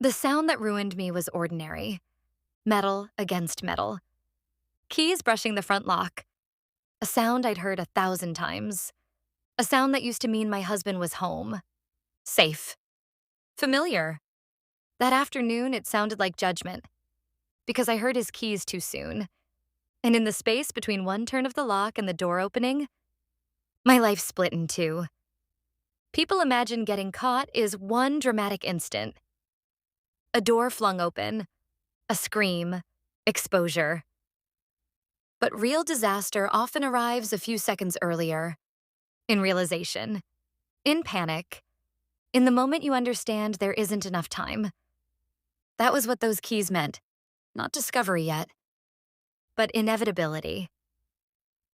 The sound that ruined me was ordinary. Metal against metal. Keys brushing the front lock. A sound I'd heard 1,000 times. A sound that used to mean my husband was home. Safe. Familiar. That afternoon, it sounded like judgment. Because I heard his keys too soon. And in the space between one turn of the lock and the door opening, my life split in two. People imagine getting caught is one dramatic instant. A door flung open, a scream, exposure. But real disaster often arrives a few seconds earlier, in realization, in panic, in the moment you understand there isn't enough time. That was what those keys meant. Not discovery yet, but inevitability.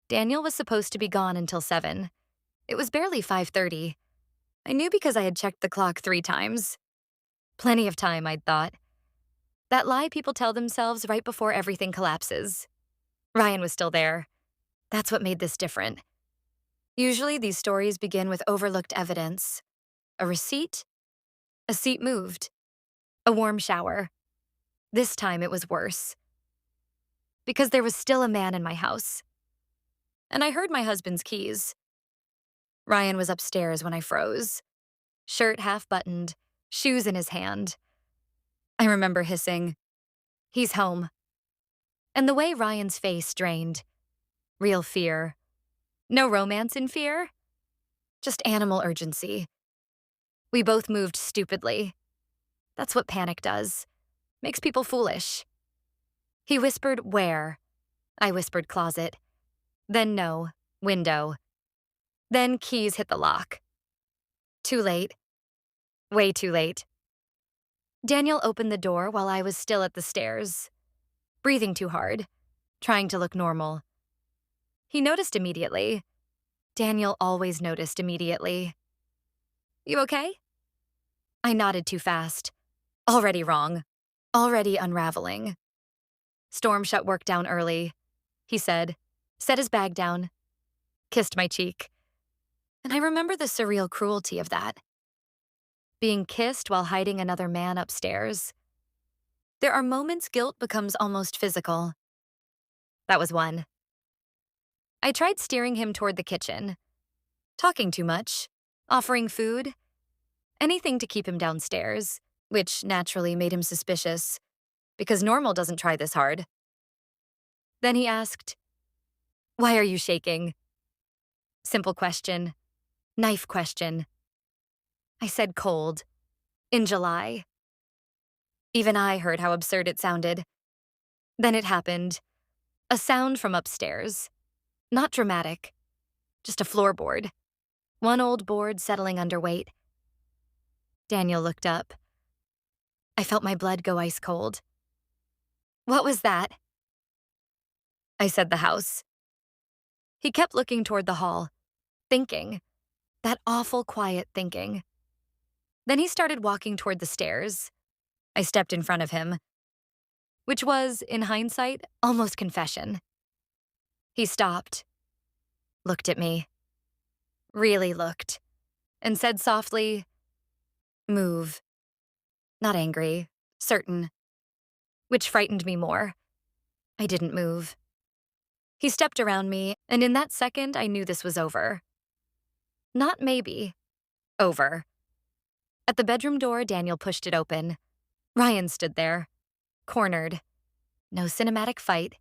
Daniel was supposed to be gone until 7. It was barely 5:30. I knew because I had checked the clock 3 times. Plenty of time, I'd thought. That lie people tell themselves right before everything collapses. Ryan was still there. That's what made this different. Usually, these stories begin with overlooked evidence. A receipt, a seat moved, a warm shower. This time it was worse. Because there was still a man in my house. And I heard my husband's keys. Ryan was upstairs when I froze. Shirt half buttoned, shoes in his hand. I remember hissing, "He's home." And the way Ryan's face drained. Real fear. No romance in fear. Just animal urgency. We both moved stupidly. That's what panic does. Makes people foolish. He whispered, "Where?" I whispered, "Closet." Then no, window. Then keys hit the lock. Too late. Way too late. Daniel opened the door while I was still at the stairs. Breathing too hard. Trying to look normal. He noticed immediately. Daniel always noticed immediately. "You okay?" I nodded too fast. Already wrong. Already unraveling. "Storm shut work down early," he said. Set his bag down. Kissed my cheek. And I remember the surreal cruelty of that. Being kissed while hiding another man upstairs. There are moments guilt becomes almost physical. That was one. I tried steering him toward the kitchen. Talking too much. Offering food. Anything to keep him downstairs, which naturally made him suspicious, because normal doesn't try this hard. Then he asked, "Why are you shaking?" Simple question. Knife question. I said cold. In July. Even I heard how absurd it sounded. Then it happened. A sound from upstairs. Not dramatic. Just a floorboard. One old board settling under weight. Daniel looked up. I felt my blood go ice cold. "What was that?" I said the house. He kept looking toward the hall. Thinking. That awful quiet thinking. Then he started walking toward the stairs. I stepped in front of him. Which was, in hindsight, almost confession. He stopped. Looked at me. Really looked. And said softly, "Move." Not angry. Certain. Which frightened me more. I didn't move. He stepped around me, and in that second, I knew this was over. Not maybe. Over. At the bedroom door, Daniel pushed it open. Ryan stood there. Cornered. No cinematic fight.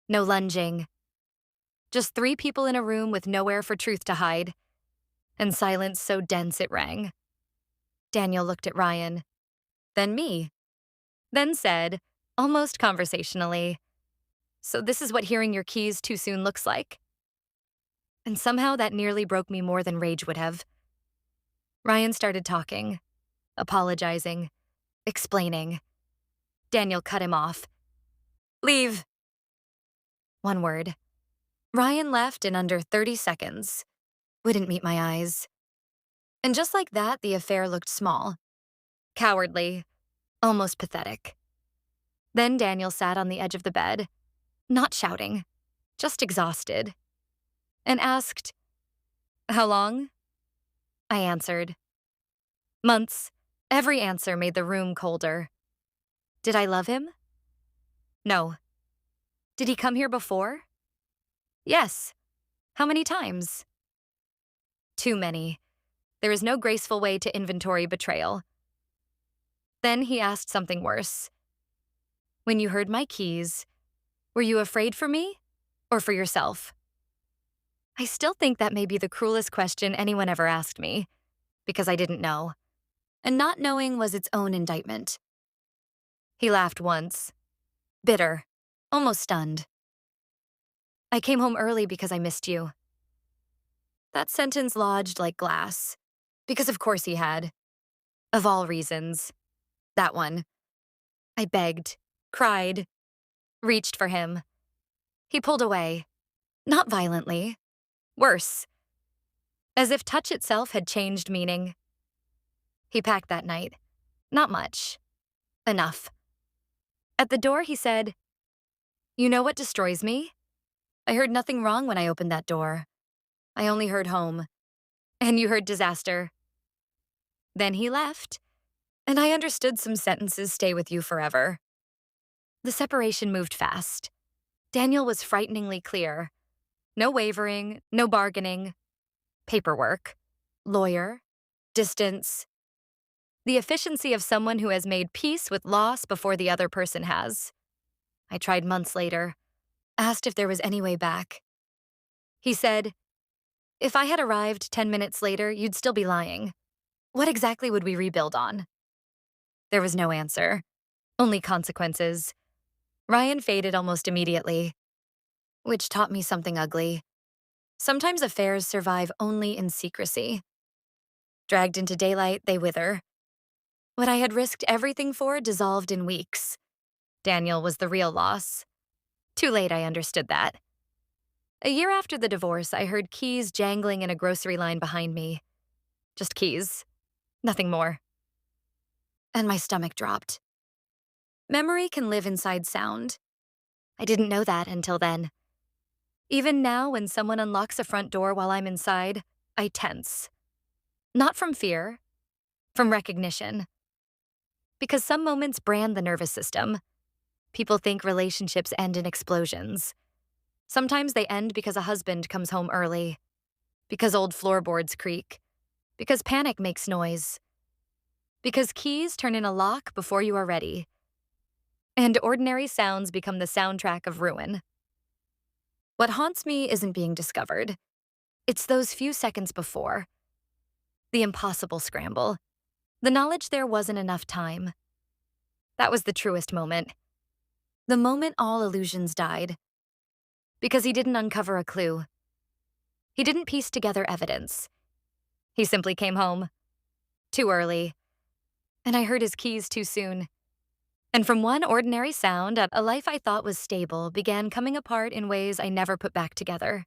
No lunging. Just 3 people in a room with nowhere for truth to hide. And silence so dense it rang. Daniel looked at Ryan. Then me. Then said, almost conversationally, "So this is what hearing your keys too soon looks like?" And somehow that nearly broke me more than rage would have. Ryan started talking. Apologizing. Explaining. Daniel cut him off. "Leave." One word. Ryan left in under 30 seconds. Wouldn't meet my eyes. And just like that, the affair looked small. Cowardly. Almost pathetic. Then Daniel sat on the edge of the bed, not shouting, just exhausted, and asked, "How long?" I answered, "Months. Every answer made the room colder. Did I love him? No. Did he come here before? Yes. How many times? Too many. There is no graceful way to inventory betrayal. Then he asked something worse. When you heard my keys, were you afraid for me or for yourself? I still think that may be the cruelest question anyone ever asked me, because I didn't know. And not knowing was its own indictment. He laughed once, bitter, almost stunned. I came home early because I missed you. That sentence lodged like glass, because of course he had. Of all reasons. That one. I begged, cried, reached for him. He pulled away. Not violently. Worse. As if touch itself had changed meaning. He packed that night. Not much. Enough. At the door, he said, "You know what destroys me? I heard nothing wrong when I opened that door. I only heard home. And you heard disaster." Then he left, and I understood some sentences stay with you forever. The separation moved fast. Daniel was frighteningly clear. No wavering, no bargaining. Paperwork. Lawyer. Distance. The efficiency of someone who has made peace with loss before the other person has. I tried months later, asked if there was any way back. He said, "If I had arrived 10 minutes later, you'd still be lying. What exactly would we rebuild on?" There was no answer, only consequences. Ryan faded almost immediately, which taught me something ugly. Sometimes affairs survive only in secrecy. Dragged into daylight, they wither. What I had risked everything for dissolved in weeks. Daniel was the real loss. Too late, I understood that. A year after the divorce, I heard keys jangling in a grocery line behind me. Just keys. Nothing more. And my stomach dropped. Memory can live inside sound. I didn't know that until then. Even now, when someone unlocks a front door while I'm inside, I tense. Not from fear, from recognition. Because some moments brand the nervous system. People think relationships end in explosions. Sometimes they end because a husband comes home early, because old floorboards creak, because panic makes noise, because keys turn in a lock before you are ready, and ordinary sounds become the soundtrack of ruin. What haunts me isn't being discovered. It's those few seconds before. The impossible scramble. The knowledge there wasn't enough time. That was the truest moment. The moment all illusions died. Because he didn't uncover a clue. He didn't piece together evidence. He simply came home. Too early. And I heard his keys too soon. And from one ordinary sound, a life I thought was stable began coming apart in ways I never put back together.